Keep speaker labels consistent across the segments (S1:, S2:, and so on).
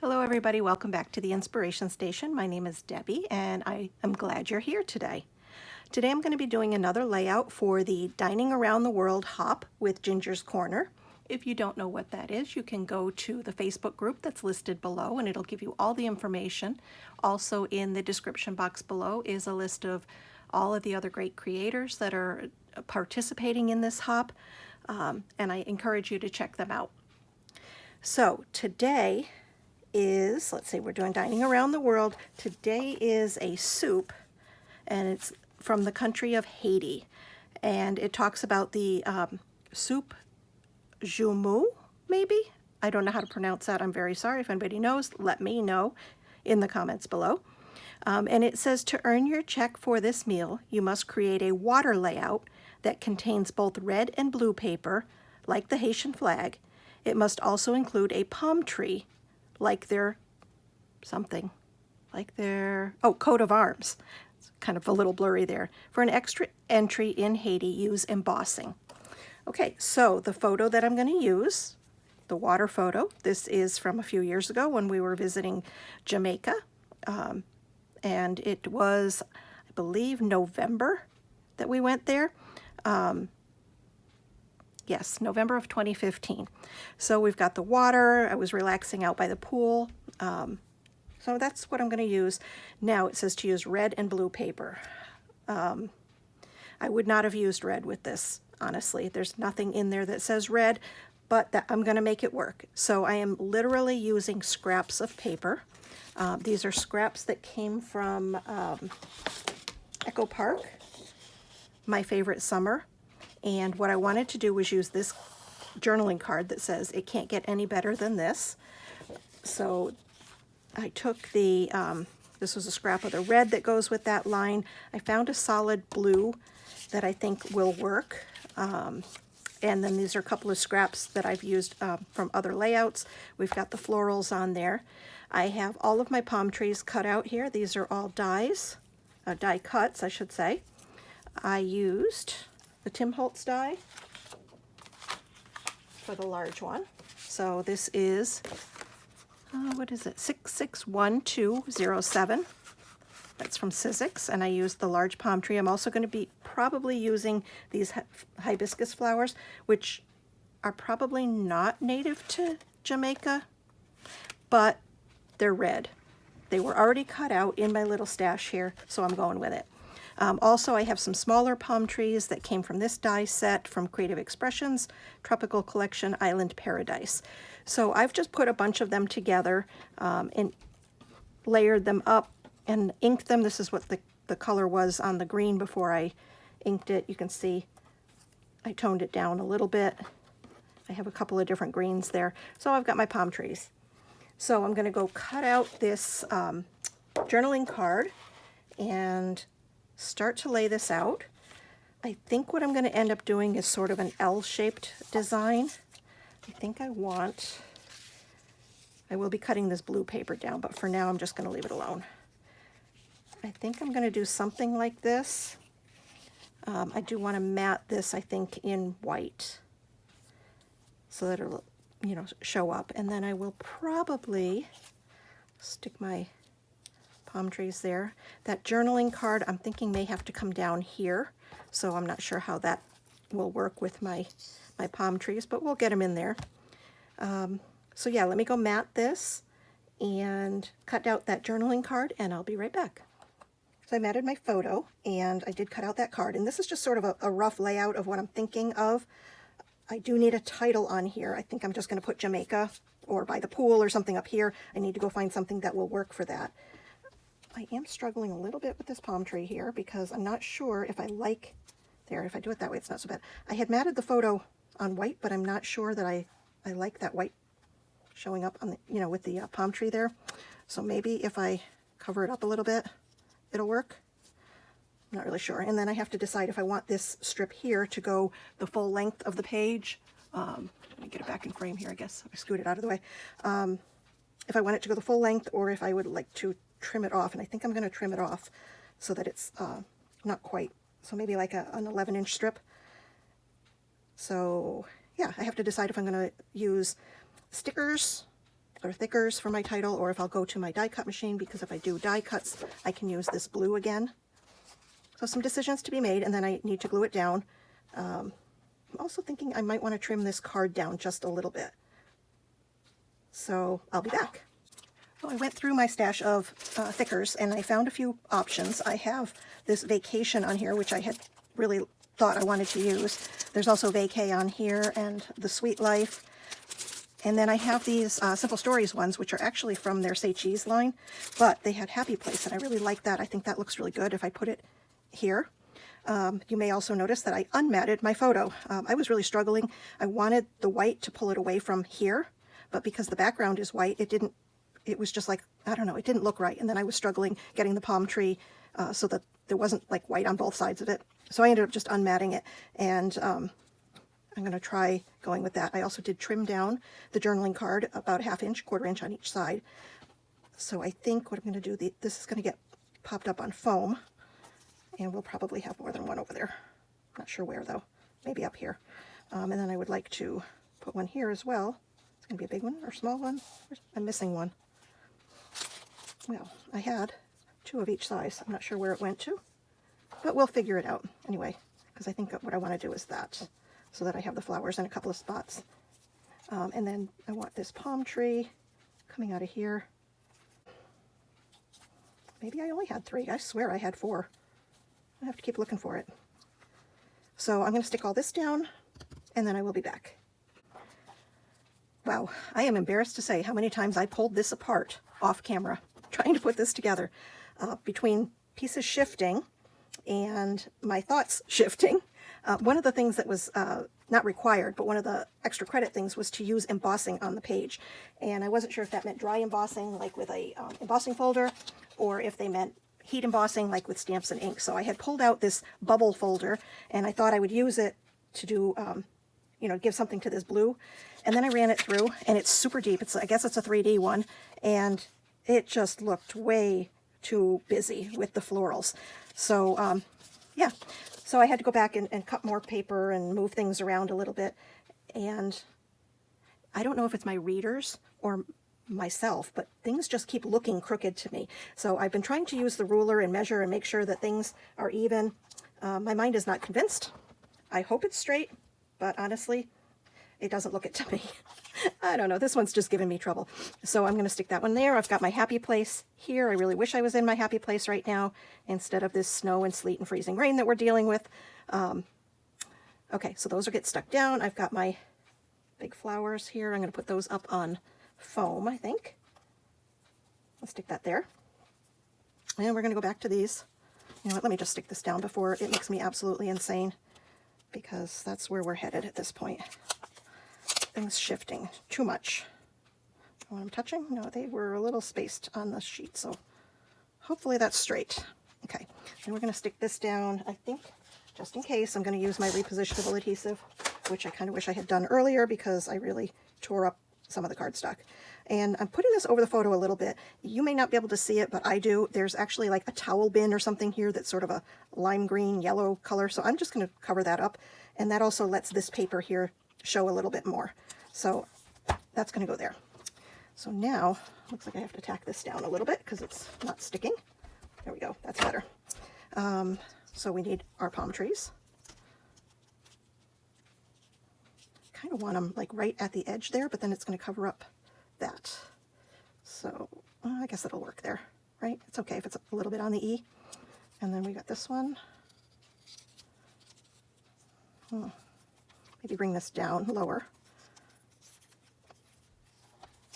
S1: Hello everybody, welcome back to the Inspiration Station. My name is Debbie and I am glad you're here today. Today I'm going to be doing another layout for the Dining Around the World hop with Ginger's Corner. If you don't know what that is, you can go to the Facebook group that's listed below and it'll give you all the information. Also in the description box below is a list of all of the other great creators that are participating in this hop, and I encourage you to check them out. So today is, let's see, we're doing Dining Around the World. Today is a soup, and it's from the country of Haiti. And it talks about the soup jumu, maybe? I don't know how to pronounce that. I'm very sorry. If anybody knows, let me know in the comments below. And it says, to earn your check for this meal, you must create a water layout that contains both red and blue paper, like the Haitian flag. It must also include a palm tree, like their something, like their, oh, coat of arms. It's kind of a little blurry there. For an extra entry in Haiti, use embossing. Okay, so the photo that I'm going to use, the water photo, this is from a few years ago when we were visiting Jamaica. And it was, I believe, November that we went there. Yes, November of 2015. So we've got the water. I was relaxing out by the pool. So that's what I'm going to use. Now it says to use red and blue paper. I would not have used red with this, honestly. There's nothing in there that says red, but I'm going to make it work. So I am literally using scraps of paper. These are scraps that came from Echo Park, my favorite summer. And what I wanted to do was use this journaling card that says it can't get any better than this. So I took the, this was a scrap of the red that goes with that line. I found a solid blue that I think will work. And then these are a couple of scraps that I've used from other layouts. We've got the florals on there. I have all of my palm trees cut out here. These are all dies, die cuts, I should say. I used the Tim Holtz die for the large one. So this is, what is it, 661207. That's from Sizzix, and I used the large palm tree. I'm also going to be probably using these hibiscus flowers, which are probably not native to Jamaica, but they're red. They were already cut out in my little stash here, so I'm going with it. Also, I have some smaller palm trees that came from this die set from Creative Expressions, Tropical Collection, Island Paradise. So I've just put a bunch of them together and layered them up and inked them. This is what the color was on the green before I inked it. You can see I toned it down a little bit. I have a couple of different greens there. So I've got my palm trees. So I'm going to go cut out this journaling card and start to lay this out. I think what I'm going to end up doing is sort of an L-shaped design. I think I will be cutting this blue paper down, but for now I'm just going to leave it alone. I think I'm going to do something like this. I do want to mat this, I think, in white so that it'll, you know, show up. And then I will probably stick my palm trees there. That journaling card I'm thinking may have to come down here, so I'm not sure how that will work with my palm trees, but we'll get them in there. So yeah, let me go mat this and cut out that journaling card, and I'll be right back. So I matted my photo, and I did cut out that card, and this is just sort of a rough layout of what I'm thinking of. I do need a title on here. I think I'm just going to put Jamaica or by the pool or something up here. I need to go find something that will work for that. I am struggling a little bit with this palm tree here because I'm not sure if I like, there, if I do it that way, it's not so bad. I had matted the photo on white, but I'm not sure that I like that white showing up on the, you know, with the palm tree there. So maybe if I cover it up a little bit, it'll work. I'm not really sure. And then I have to decide if I want this strip here to go the full length of the page. Let me get it back in frame here, I guess. I scoot it out of the way. If I want it to go the full length or if I would like to trim it off, and I think I'm going to trim it off so that it's not quite, so maybe like an 11-inch strip. So yeah, I have to decide if I'm going to use stickers or thickers for my title, or if I'll go to my die cut machine, because if I do die cuts, I can use this blue again. So some decisions to be made, and then I need to glue it down. I'm also thinking I might want to trim this card down just a little bit. So I'll be back. Well, I went through my stash of thickers and I found a few options. I have this Vacation on here, which I had really thought I wanted to use. There's also Vacay on here and the Sweet Life. And then I have these Simple Stories ones, which are actually from their Say Cheese line, but they had Happy Place, and I really like that. I think that looks really good if I put it here. You may also notice that I unmatted my photo. I was really struggling. I wanted the white to pull it away from here, but because the background is white, it was just like, I don't know, it didn't look right. And then I was struggling getting the palm tree so that there wasn't like white on both sides of it. So I ended up just unmatting it, and I'm going to try going with that. I also did trim down the journaling card about 1/2 inch, 1/4 inch on each side. So I think what I'm going to do, this is going to get popped up on foam, and we'll probably have more than one over there. Not sure where though, maybe up here. And then I would like to put one here as well. It's going to be a big one or small one. I'm missing one. Well, I had 2 of each size. I'm not sure where it went to, but we'll figure it out anyway, because I think what I want to do is that, so that I have the flowers in a couple of spots. And then I want this palm tree coming out of here. Maybe I only had 3. I swear I had 4. I have to keep looking for it. So I'm going to stick all this down, and then I will be back. Wow, I am embarrassed to say how many times I pulled this apart off camera, trying to put this together. Between pieces shifting and my thoughts shifting, one of the things that was not required, but one of the extra credit things was to use embossing on the page. And I wasn't sure if that meant dry embossing, like with a embossing folder, or if they meant heat embossing, like with stamps and ink. So I had pulled out this bubble folder, and I thought I would use it to do, give something to this blue. And then I ran it through, and it's super deep. I guess it's a 3D one, and it just looked way too busy with the florals. So, yeah. So I had to go back and cut more paper and move things around a little bit. And I don't know if it's my readers or myself, but things just keep looking crooked to me. So I've been trying to use the ruler and measure and make sure that things are even. My mind is not convinced. I hope it's straight, but honestly, it doesn't look it to me. I don't know. This one's just giving me trouble. So I'm going to stick that one there. I've got my happy place here. I really wish I was in my happy place right now instead of this snow and sleet and freezing rain that we're dealing with. Okay, so those are get stuck down. I've got my big flowers here. I'm going to put those up on foam, I think. Let's stick that there. And we're going to go back to these. You know what? Let me just stick this down before it makes me absolutely insane, because that's where we're headed at this point. Things shifting too much. What I'm touching? No, they were a little spaced on the sheet, so hopefully that's straight. Okay, and we're going to stick this down. I think, just in case, I'm going to use my repositionable adhesive, which I kind of wish I had done earlier because I really tore up some of the cardstock. And I'm putting this over the photo a little bit. You may not be able to see it, but I do. There's actually like a towel bin or something here that's sort of a lime green, yellow color, so I'm just going to cover that up. And that also lets this paper here show a little bit more. So that's going to go there. So now, looks like I have to tack this down a little bit because it's not sticking. There we go. That's better. So we need our palm trees. Kind of want them like right at the edge there, but then it's going to cover up that. So I guess it'll work there, right? It's okay if it's a little bit on the E. And then we got this one. Maybe bring this down lower.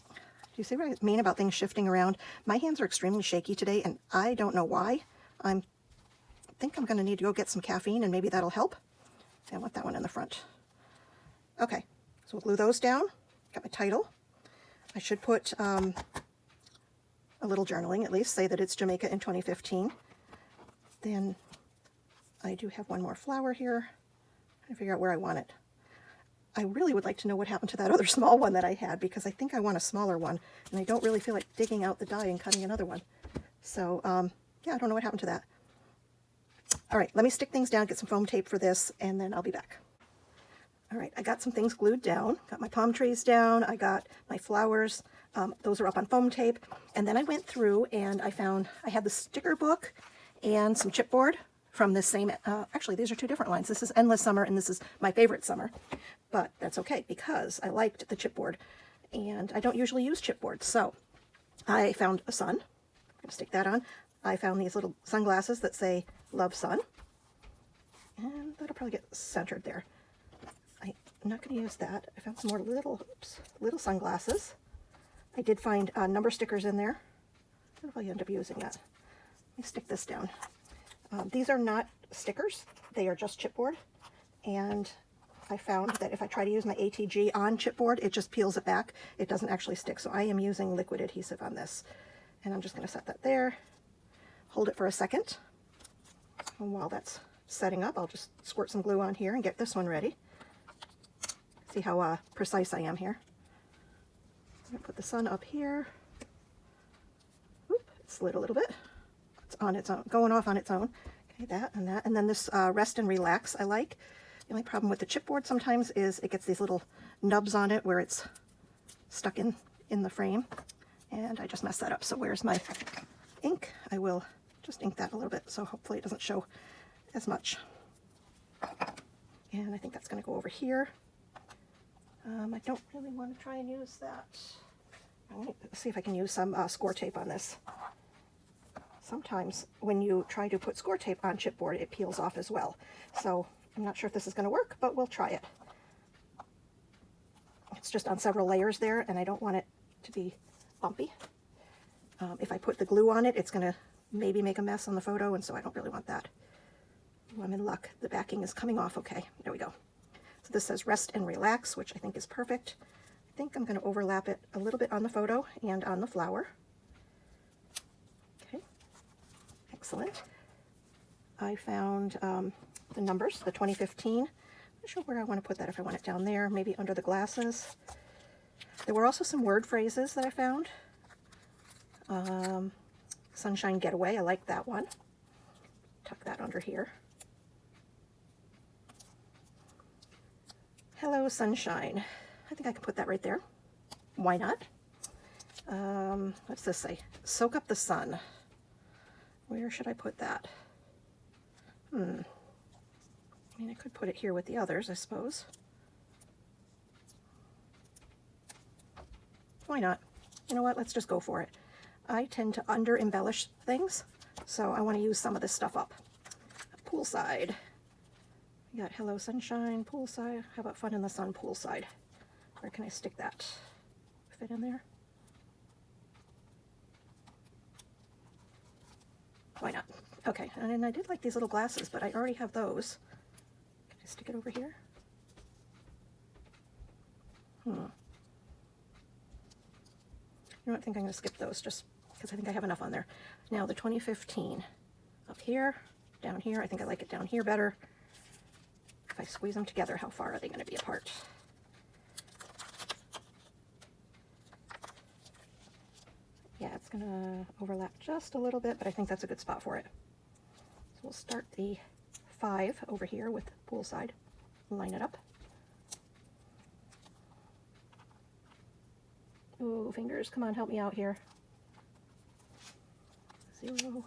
S1: Do you see what I mean about things shifting around? My hands are extremely shaky today, and I don't know why. I think I'm going to need to go get some caffeine, and maybe that'll help. I want that one in the front. Okay, so we'll glue those down. Got my title. I should put a little journaling, at least, say that it's Jamaica in 2015. Then I do have one more flower here. I'm trying to figure out where I want it. I really would like to know what happened to that other small one that I had, because I think I want a smaller one, and I don't really feel like digging out the die and cutting another one. So, yeah, I don't know what happened to that. All right, let me stick things down, get some foam tape for this, and then I'll be back. All right, I got some things glued down. Got my palm trees down. I got my flowers. Those are up on foam tape. And then I went through and I had the sticker book and some chipboard from this same, actually these are two different lines. This is Endless Summer and this is My Favorite Summer. But that's okay because I liked the chipboard and I don't usually use chipboard. So I found a sun. I'm going to stick that on. I found these little sunglasses that say Love Sun. And that'll probably get centered there. I'm not going to use that. I found some more little sunglasses. I did find number stickers in there. I'll probably end up using that. Let me stick this down. These are not stickers. They are just chipboard. And I found that if I try to use my ATG on chipboard, it just peels it back. It doesn't actually stick. So I am using liquid adhesive on this. And I'm just going to set that there. Hold it for a second. And while that's setting up, I'll just squirt some glue on here and get this one ready. See how precise I am here. I'm going to put the sun up here. Oop, it slid a little bit. It's on its own, going off on its own. Okay, that. And then this Rest and Relax I like. The only problem with the chipboard sometimes is it gets these little nubs on it where it's stuck in the frame. And I just messed that up. So where's my ink? I will just ink that a little bit so hopefully it doesn't show as much. And I think that's going to go over here. I don't really want to try and use that. I'm going to see if I can use some score tape on this. Sometimes when you try to put score tape on chipboard, it peels off as well. So I'm not sure if this is going to work, but we'll try it. It's just on several layers there, and I don't want it to be bumpy. If I put the glue on it, it's going to maybe make a mess on the photo, and so I don't really want that. Ooh, I'm in luck. The backing is coming off okay. There we go. So this says Rest and Relax, which I think is perfect. I think I'm going to overlap it a little bit on the photo and on the flower. Okay, excellent. I found the numbers, the 2015. I'm not sure where I want to put that, if I want it down there, maybe under the glasses. There were also some word phrases that I found. Sunshine Getaway, I like that one. Tuck that under here. Hello, sunshine. I think I can put that right there. Why not? What's this say? Soak up the sun. Where should I put that? I mean, I could put it here with the others, I suppose. Why not? You know what? Let's just go for it. I tend to under-embellish things, so I want to use some of this stuff up. Poolside. We got Hello Sunshine, poolside. How about Fun in the Sun, poolside? Where can I stick that? Fit in there? Why not? Okay, and then I did like these little glasses, but I already have those. Can I stick it over here? You know what, I think I'm going to skip those just because I think I have enough on there. Now the 2015. Up here, down here. I think I like it down here better. If I squeeze them together, how far are they going to be apart? Yeah, it's going to overlap just a little bit, but I think that's a good spot for it. So we'll start the 5 over here with poolside. Line it up. Ooh, fingers, come on, help me out here. 0.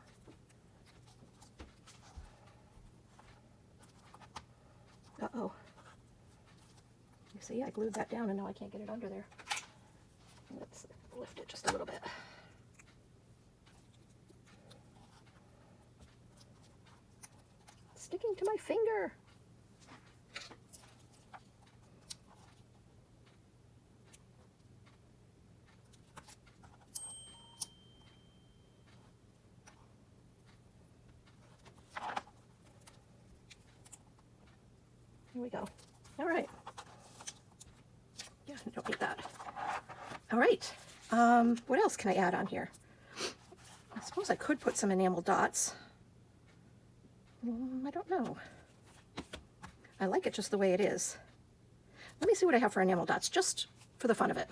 S1: Uh-oh. You see, I glued that down and now I can't get it under there. Let's lift it just a little bit. It's sticking to my finger. Here we go. All right. Yeah, I don't need that. All right. What else can I add on here? I suppose I could put some enamel dots. I don't know. I like it just the way it is. Let me see what I have for enamel dots, just for the fun of it.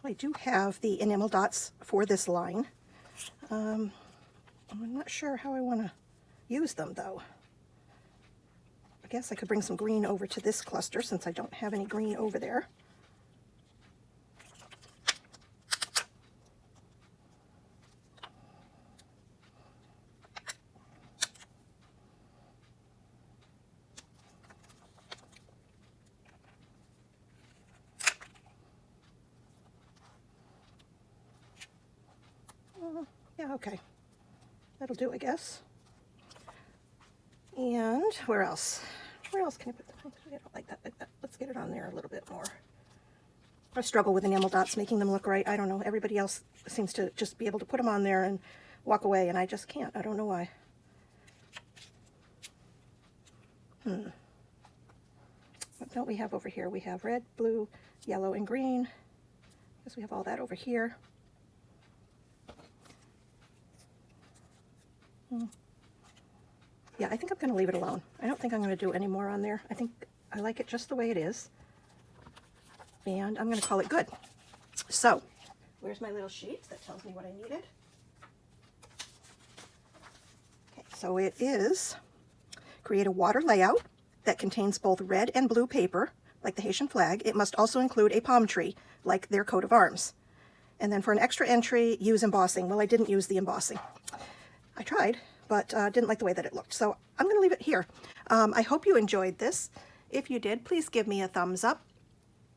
S1: I do have the enamel dots for this line. I'm not sure how I want to use them though. guess I could bring some green over to this cluster since I don't have any green over there. Yeah, okay. That'll do, I guess. And where else? Where else can I put the, I don't like that, Let's get it on there a little bit more. I struggle with enamel dots, making them look right. I don't know. Everybody else seems to just be able to put them on there and walk away, and I just can't. I don't know why. What don't we have over here? We have red, blue, yellow, and green. I guess we have all that over here. Yeah, I think I'm going to leave it alone. I don't think I'm going to do any more on there. I think I like it just the way it is. And I'm going to call it good. So, where's my little sheet that tells me what I needed? Okay, so it is create a water layout that contains both red and blue paper, like the Haitian flag. It must also include a palm tree, like their coat of arms. And then for an extra entry, use embossing. Well, I didn't use the embossing. I tried, but didn't like the way that it looked. So I'm going to leave it here. I hope you enjoyed this. If you did, please give me a thumbs up.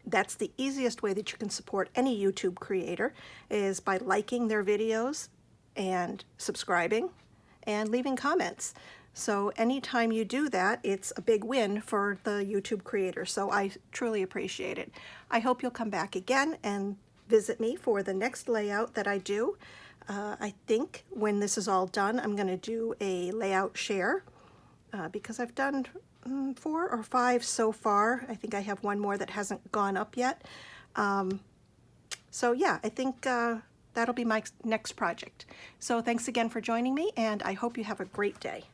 S1: That's the easiest way that you can support any YouTube creator, is by liking their videos and subscribing and leaving comments. So anytime you do that, it's a big win for the YouTube creator. So I truly appreciate it. I hope you'll come back again and visit me for the next layout that I do. I think when this is all done, I'm going to do a layout share because I've done 4 or 5 so far. I think I have one more that hasn't gone up yet. So yeah, I think that'll be my next project. So thanks again for joining me, and I hope you have a great day.